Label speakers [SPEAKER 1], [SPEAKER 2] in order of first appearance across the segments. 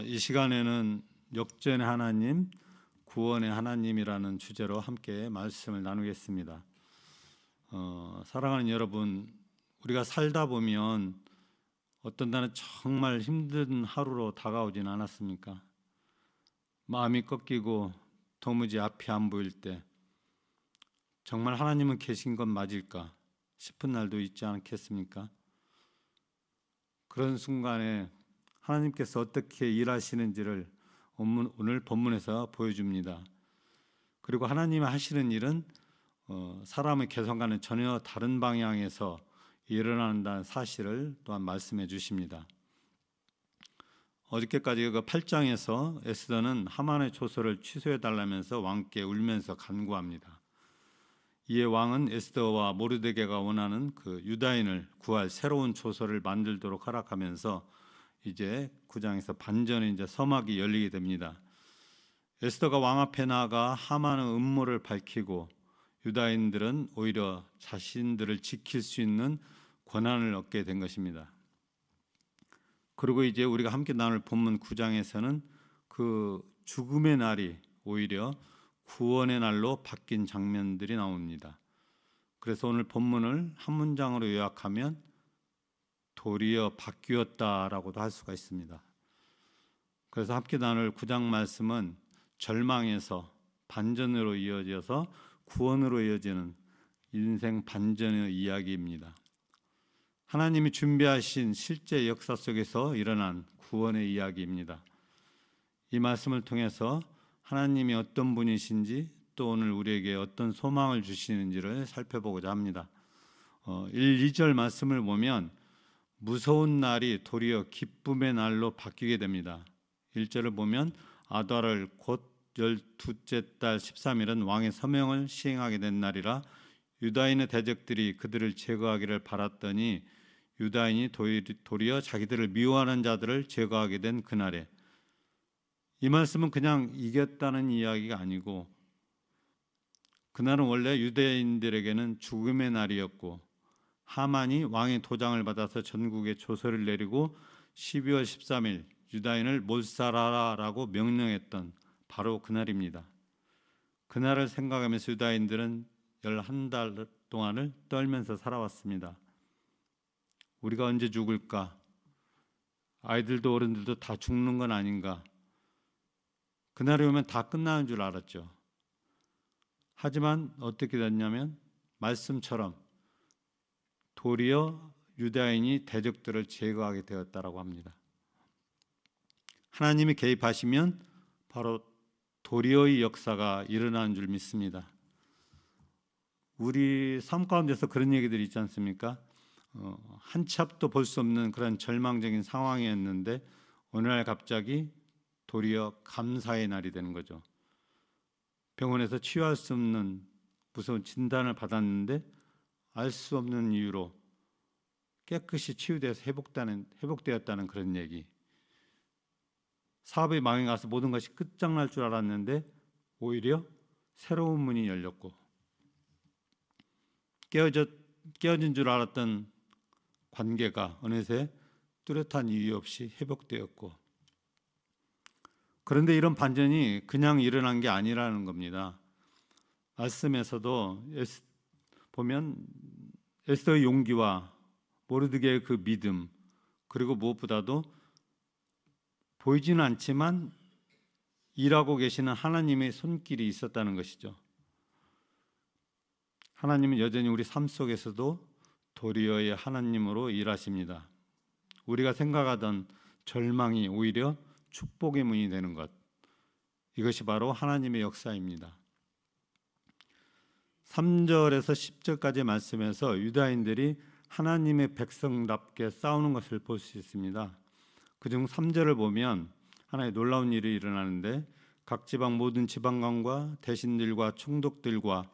[SPEAKER 1] 이 시간에는 역전의 하나님, 구원의 하나님이라는 주제로 함께 말씀을 나누겠습니다. 사랑하는 여러분, 우리가 살다 보면 어떤 날은 정말 힘든 하루로 다가오진 않았습니까? 마음이 꺾이고 도무지 앞이 안 보일 때 정말 하나님은 계신 건 맞을까 싶은 날도 있지 않겠습니까? 그런 순간에 하나님께서 어떻게 일하시는지를 오늘 본문에서 보여줍니다. 그리고 하나님이 하시는 일은 사람의 개성과는 전혀 다른 방향에서 일어난다는 사실을 또한 말씀해 주십니다. 어저께까지 그 8장에서 에스더는 하만의 조서를 취소해 달라면서 왕께 울면서 간구합니다. 이에 왕은 에스더와 모르드게가 원하는 그 유다인을 구할 새로운 조서를 만들도록 허락하면서 이제 9장에서 반전의 이제 서막이 열리게 됩니다. 에스더가 왕 앞에 나아가 하만의 음모를 밝히고 유다인들은 오히려 자신들을 지킬 수 있는 권한을 얻게 된 것입니다. 그리고 이제 우리가 함께 나눌 본문 9장에서는 그 죽음의 날이 오히려 구원의 날로 바뀐 장면들이 나옵니다. 그래서 오늘 본문을 한 문장으로 요약하면 도리어 바뀌었다라고도 할 수가 있습니다. 그래서 함께 나눌 9장 말씀은 절망에서 반전으로 이어져서 구원으로 이어지는 인생 반전의 이야기입니다. 하나님이 준비하신 실제 역사 속에서 일어난 구원의 이야기입니다. 이 말씀을 통해서 하나님이 어떤 분이신지 또 오늘 우리에게 어떤 소망을 주시는지를 살펴보고자 합니다. 1, 2절 말씀을 보면 무서운 날이 도리어 기쁨의 날로 바뀌게 됩니다. 1절을 보면 아달월 곧 12째 달 13일은 왕의 서명을 시행하게 된 날이라 유다인의 대적들이 그들을 제거하기를 바랐더니 유다인이 도리어 자기들을 미워하는 자들을 제거하게 된 그날에, 이 말씀은 그냥 이겼다는 이야기가 아니고 그날은 원래 유대인들에게는 죽음의 날이었고 하만이 왕의 도장을 받아서 전국에 조서를 내리고 12월 13일 유다인을 몰살하라라고 명령했던 바로 그날입니다. 그날을 생각하면서 유다인들은 11달 동안을 떨면서 살아왔습니다. 우리가 언제 죽을까? 아이들도 어른들도 다 죽는 건 아닌가? 그날이 오면 다 끝나는 줄 알았죠. 하지만 어떻게 됐냐면 말씀처럼 도리어 유다인이 대적들을 제거하게 되었다라고 합니다. 하나님이 개입하시면 바로 도리어의 역사가 일어나는 줄 믿습니다. 우리 삶 가운데서 그런 얘기들이 있지 않습니까? 한 치 앞도 볼 수 없는 그런 절망적인 상황이었는데 어느 날 갑자기 도리어 감사의 날이 되는 거죠. 병원에서 치유할 수 없는 무서운 진단을 받았는데 알 수 없는 이유로 깨끗이 치유돼서 회복되었다는 그런 얘기. 사업이 망해가서 모든 것이 끝장날 줄 알았는데 오히려 새로운 문이 열렸고 깨어진 줄 알았던 관계가 어느새 뚜렷한 이유 없이 회복되었고, 그런데 이런 반전이 그냥 일어난 게 아니라는 겁니다. 말씀에서도 보면 에스더의 용기와 모르드게의 그 믿음, 그리고 무엇보다도 보이지는 않지만 일하고 계시는 하나님의 손길이 있었다는 것이죠. 하나님은 여전히 우리 삶 속에서도 도리어의 하나님으로 일하십니다. 우리가 생각하던 절망이 오히려 축복의 문이 되는 것, 이것이 바로 하나님의 역사입니다. 3절에서 10절까지 말씀에서 유다인들이 하나님의 백성답게 싸우는 것을 볼 수 있습니다. 그중 3절을 보면 하나의 놀라운 일이 일어나는데 각 지방 모든 지방관과 대신들과 총독들과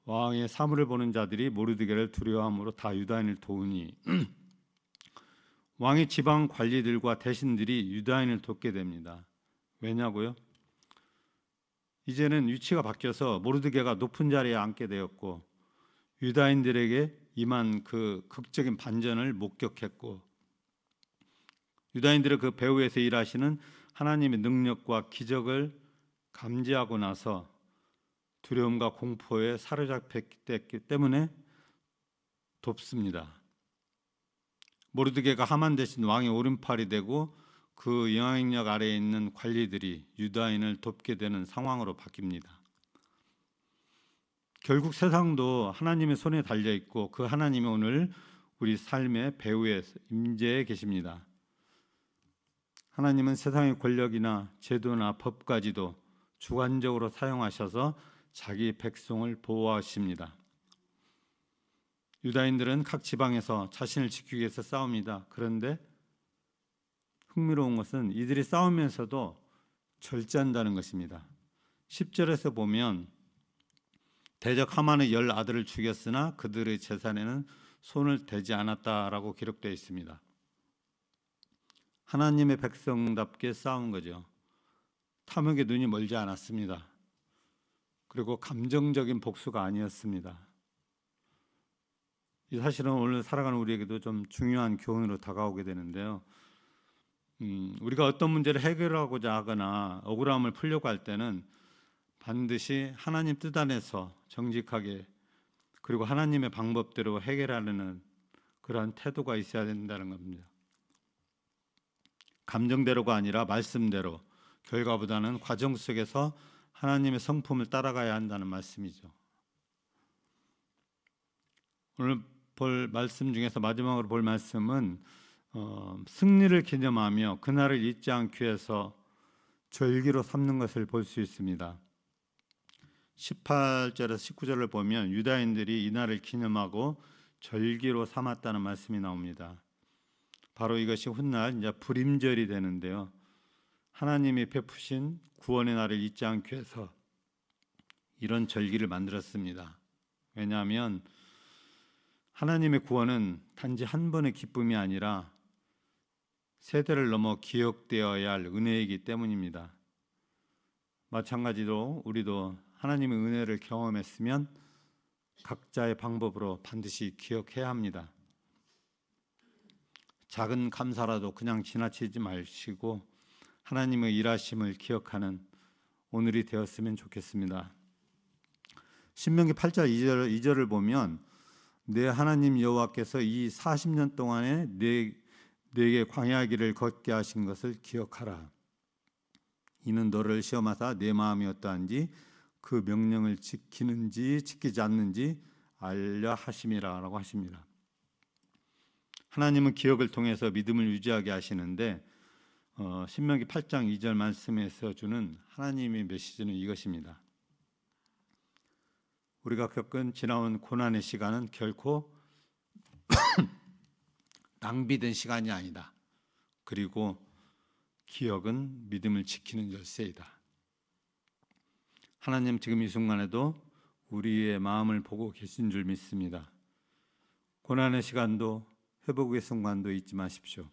[SPEAKER 1] 왕의 사물을 보는 자들이 모르드게를 두려워함으로 다 유다인을 도우니 왕의 지방 관리들과 대신들이 유다인을 돕게 됩니다. 왜냐고요? 이제는 위치가 바뀌어서 모르드게가 높은 자리에 앉게 되었고 유다인들에게 임한 그 극적인 반전을 목격했고 유다인들의 그 배후에서 일하시는 하나님의 능력과 기적을 감지하고 나서 두려움과 공포에 사로잡혔기 때문에 돕습니다. 모르드게가 하만 대신 왕의 오른팔이 되고 그 영향력 아래에 있는 관리들이 유다인을 돕게 되는 상황으로 바뀝니다. 결국 세상도 하나님의 손에 달려 있고 그 하나님이 오늘 우리 삶의 배후에 임재해 계십니다. 하나님은 세상의 권력이나 제도나 법까지도 주관적으로 사용하셔서 자기 백성을 보호하십니다. 유다인들은 각 지방에서 자신을 지키기 위해서 싸웁니다. 그런데 흥미로운 것은 이들이 싸우면서도 절제한다는 것입니다. 10절에서 보면 대적 하만의 10 아들을 죽였으나 그들의 재산에는 손을 대지 않았다라고 기록되어 있습니다. 하나님의 백성답게 싸운 거죠. 탐욕의 눈이 멀지 않았습니다. 그리고 감정적인 복수가 아니었습니다. 이 사실은 오늘 살아가는 우리에게도 좀 중요한 교훈으로 다가오게 되는데요. 우리가 어떤 문제를 해결하고자 하거나 억울함을 풀려고 할 때는 반드시 하나님 뜻 안에서 정직하게 그리고 하나님의 방법대로 해결하려는 그러한 태도가 있어야 된다는 겁니다. 감정대로가 아니라 말씀대로, 결과보다는 과정 속에서 하나님의 성품을 따라가야 한다는 말씀이죠. 오늘 볼 말씀 중에서 마지막으로 볼 말씀은 승리를 기념하며 그날을 잊지 않기 위해서 절기로 삼는 것을 볼 수 있습니다. 18절에서 19절을 보면 유다인들이 이날을 기념하고 절기로 삼았다는 말씀이 나옵니다. 바로 이것이 훗날 이제 불임절이 되는데요. 하나님이 베푸신 구원의 날을 잊지 않기 위해서 이런 절기를 만들었습니다. 왜냐하면 하나님의 구원은 단지 한 번의 기쁨이 아니라 세대를 넘어 기억되어야 할 은혜이기 때문입니다. 마찬가지로 우리도 하나님의 은혜를 경험했으면 각자의 방법으로 반드시 기억해야 합니다. 작은 감사라도 그냥 지나치지 마시고 하나님의 일하심을 기억하는 오늘이 되었으면 좋겠습니다. 신명기 8장 2절을 보면 내 하나님 여호와께서 이 40년 동안에 내게 광야 길을 걷게 하신 것을 기억하라. 이는 너를 시험하사 내 마음이 어떠한지 그 명령을 지키는지 지키지 않는지 알려 하심이라라고 하십니다. 하나님은 기억을 통해서 믿음을 유지하게 하시는데 신명기 8장 2절 말씀에서 주는 하나님의 메시지는 이것입니다. 우리가 겪은 지나온 고난의 시간은 결코 낭비된 시간이 아니다. 그리고 기억은 믿음을 지키는 열쇠이다. 하나님 지금 이 순간에도 우리의 마음을 보고 계신 줄 믿습니다. 고난의 시간도 회복의 순간도 잊지 마십시오.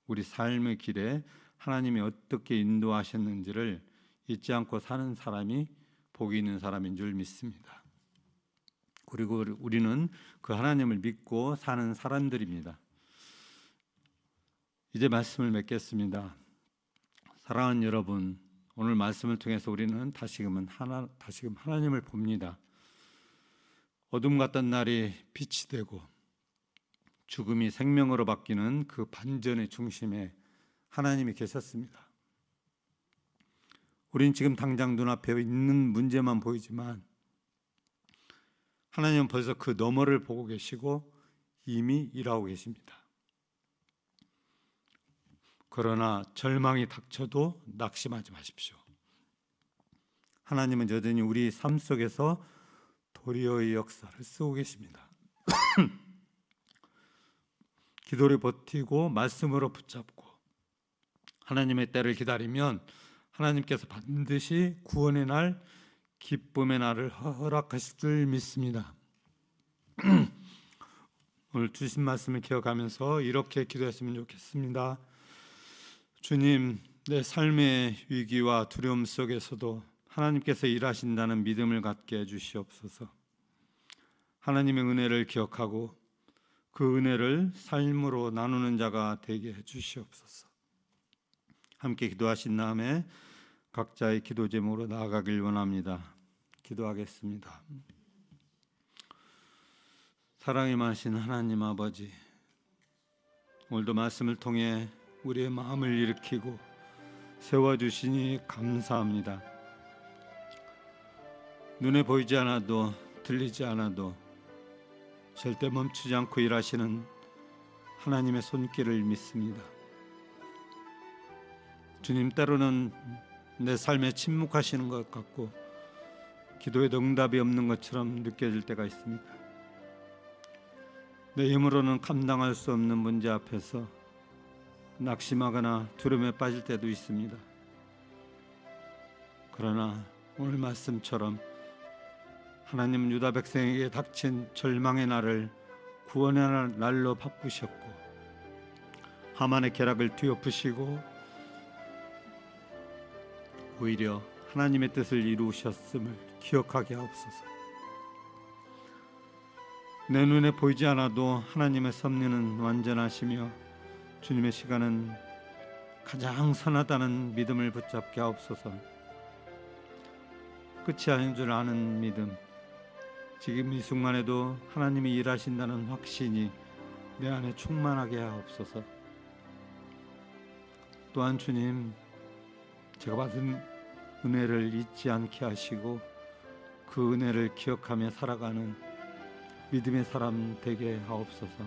[SPEAKER 1] 우리 삶의 길에 하나님이 어떻게 인도하셨는지를 잊지 않고 사는 사람이 복이 있는 사람인 줄 믿습니다. 그리고 우리는 그 하나님을 믿고 사는 사람들입니다. 이제 말씀을 맺겠습니다. 사랑하는 여러분, 오늘 말씀을 통해서 우리는 다시금 하나님을 봅니다. 어둠 같던 날이 빛이 되고 죽음이 생명으로 바뀌는 그 반전의 중심에 하나님이 계셨습니다. 우리는 지금 당장 눈앞에 있는 문제만 보이지만 하나님은 벌써 그 너머를 보고 계시고 이미 일하고 계십니다. 그러나 절망이 닥쳐도 낙심하지 마십시오. 하나님은 여전히 우리 삶 속에서 도리어의 역사를 쓰고 계십니다. 기도를 버티고 말씀으로 붙잡고 하나님의 때를 기다리면 하나님께서 반드시 구원의 날, 기쁨의 날을 허락하실 줄 믿습니다. 오늘 주신 말씀을 기억하면서 이렇게 기도했으면 좋겠습니다. 주님, 내 삶의 위기와 두려움 속에서도 하나님께서 일하신다는 믿음을 갖게 해주시옵소서. 하나님의 은혜를 기억하고 그 은혜를 삶으로 나누는 자가 되게 해주시옵소서. 함께 기도하신 다음에 각자의 기도 제목으로 나아가길 원합니다. 기도하겠습니다. 사랑이 많으신 하나님 아버지, 오늘도 말씀을 통해 우리의 마음을 일으키고 세워주시니 감사합니다. 눈에 보이지 않아도 들리지 않아도 절대 멈추지 않고 일하시는 하나님의 손길을 믿습니다. 주님, 때로는 내 삶에 침묵하시는 것 같고 기도에도 응답이 없는 것처럼 느껴질 때가 있습니다. 내 힘으로는 감당할 수 없는 문제 앞에서 낙심하거나 두려움에 빠질 때도 있습니다. 그러나 오늘 말씀처럼 하나님은 유다 백성에게 닥친 절망의 날을 구원의 날로 바꾸셨고 하만의 계략을 뒤엎으시고 오히려 하나님의 뜻을 이루셨음을 기억하게 하옵소서. 내 눈에 보이지 않아도 하나님의 섭리는 완전하시며 주님의 시간은 가장 선하다는 믿음을 붙잡게 하옵소서. 끝이 아닌 줄 아는 믿음, 지금 이 순간에도 하나님이 일하신다는 확신이 내 안에 충만하게 하옵소서. 또한 주님, 제가 받은 은혜를 잊지 않게 하시고 그 은혜를 기억하며 살아가는 믿음의 사람 되게 하옵소서.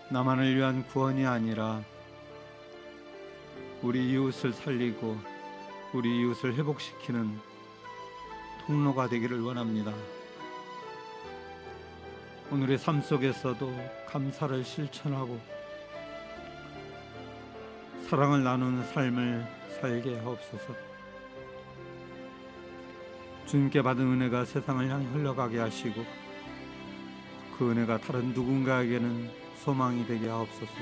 [SPEAKER 1] 나만을 위한 구원이 아니라 우리 이웃을 살리고 우리 이웃을 회복시키는 통로가 되기를 원합니다. 오늘의 삶 속에서도 감사를 실천하고 사랑을 나누는 삶을 살게 하옵소서. 주님께 받은 은혜가 세상을 향해 흘러가게 하시고 그 은혜가 다른 누군가에게는 소망이 되게 하옵소서.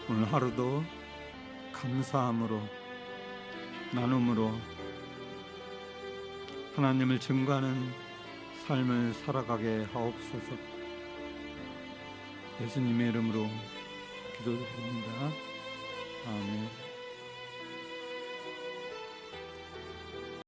[SPEAKER 1] 오늘 하루도 감사함으로 나눔으로 하나님을 증거하는 삶을 살아가게 하옵소서. 예수님의 이름으로 기도드립니다. 아멘.